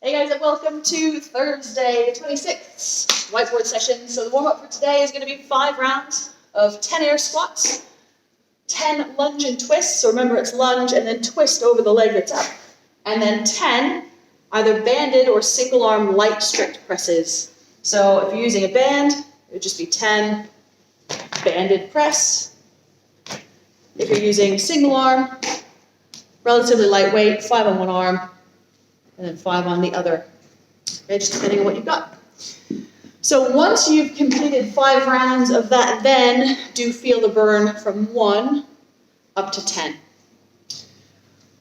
Hey guys, and welcome to Thursday, the 26th whiteboard session. So the warm-up for today is going to be 5 rounds of 10 air squats, 10 lunge and twists. So remember, it's lunge and then twist over the leg that's up. And then 10 either banded or single arm light strict presses. So if you're using a band, it would just be 10 banded press. If you're using single arm, relatively lightweight, 5 on one arm, and then 5 on the other, okay, just depending on what you've got. So once you've completed 5 rounds of that, then do feel the burn from 1 up to 10.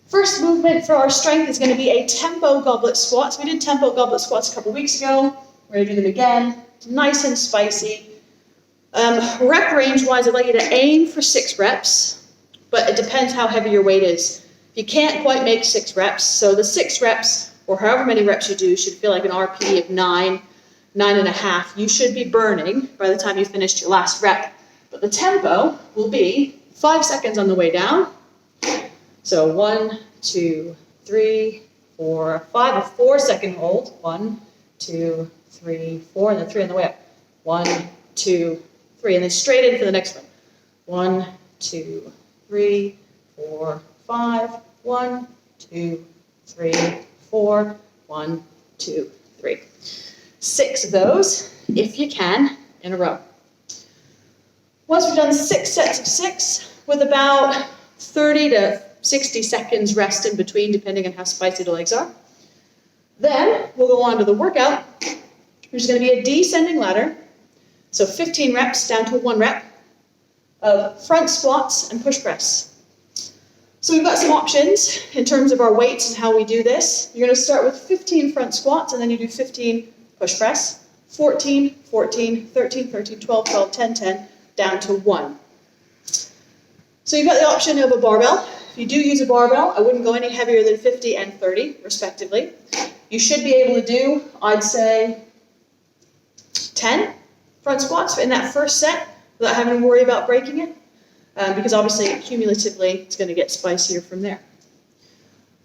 First movement for our strength is going to be a tempo goblet squat. So we did tempo goblet squats a couple weeks ago. We're going to do them again, nice and spicy. Rep range-wise, I'd like you to aim for 6 reps, but it depends how heavy your weight is. You can't quite make 6 reps, so the 6 reps, or however many reps you do, should feel like an RP of 9, 9.5. You should be burning by the time you finished your last rep. But the tempo will be 5 seconds on the way down. So 1, 2, 3, 4, 5, a 4-second hold. 1, 2, 3, 4, and then 3 on the way up. 1, 2, 3, and then straight in for the next one. 1, 2, 3, 4, 5, 1, 2, 3, 4, 1, 2, 3. 6 of those, if you can, in a row. Once we've done 6 sets of 6, with about 30 to 60 seconds rest in between, depending on how spicy the legs are, then we'll go on to the workout, which is going to be a descending ladder. So 15 reps down to 1 rep of front squats and push press. So we've got some options in terms of our weights and how we do this. You're going to start with 15 front squats, and then you do 15 push press, 14, 14, 13, 13, 12, 12, 10, 10, down to 1. So you've got the option of a barbell. If you do use a barbell, I wouldn't go any heavier than 50 and 30, respectively. You should be able to do, I'd say, 10 front squats in that first set without having to worry about breaking it. Because obviously, cumulatively, it's going to get spicier from there.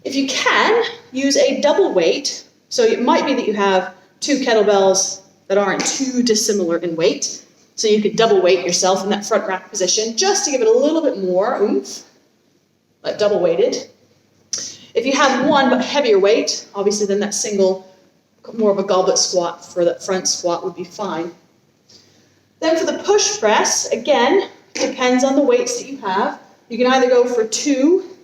If you can, use a double weight. So it might be that you have 2 kettlebells that aren't too dissimilar in weight. So you could double weight yourself in that front rack position just to give it a little bit more oomph, like double weighted. If you have one but heavier weight, obviously then that single, more of a goblet squat for that front squat would be fine. Then for the push press, again, depends on the weights that you have. You can either go for 2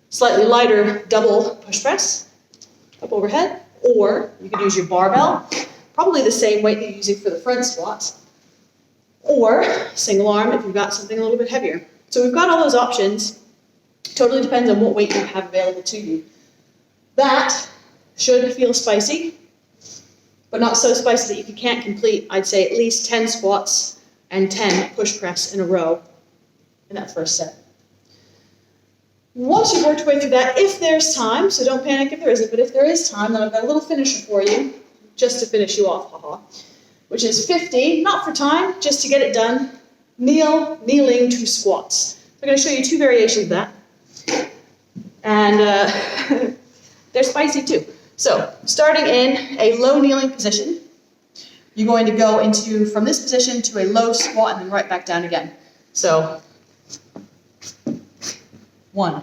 slightly lighter double push press, up overhead, or you could use your barbell, probably the same weight that you're using for the front squats, or single arm if you've got something a little bit heavier. So we've got all those options. Totally depends on what weight you have available to you. That should feel spicy, but not so spicy that if you can't complete, I'd say at least 10 squats and 10 push press in a row in that first set. Once you've worked your way through that, if there's time, so don't panic if there isn't, but if there is time, then I've got a little finisher for you, just to finish you off, haha, which is 50, not for time, just to get it done, kneeling to squats. I'm going to show you 2 variations of that, and they're spicy too. So, starting in a low kneeling position, you're going to go into, from this position, to a low squat and then right back down again. So, 1,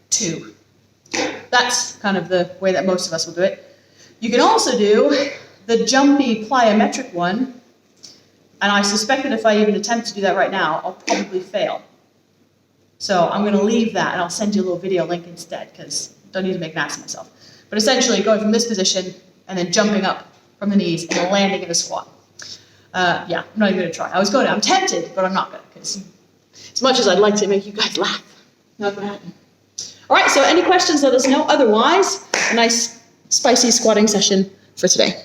2. That's kind of the way that most of us will do it. You can also do the jumpy plyometric one, and I suspect that if I even attempt to do that right now, I'll probably fail. So I'm going to leave that, and I'll send you a little video link instead, because I don't need to make an ass of myself. But essentially, going from this position and then jumping up from the knees and then landing in a squat. Yeah, I'm not even going to try. I'm tempted, but I'm not going to, because as much as I'd like to make you guys laugh, not going to happen. All right, so any questions, let us know. Otherwise, a nice, spicy squatting session for today.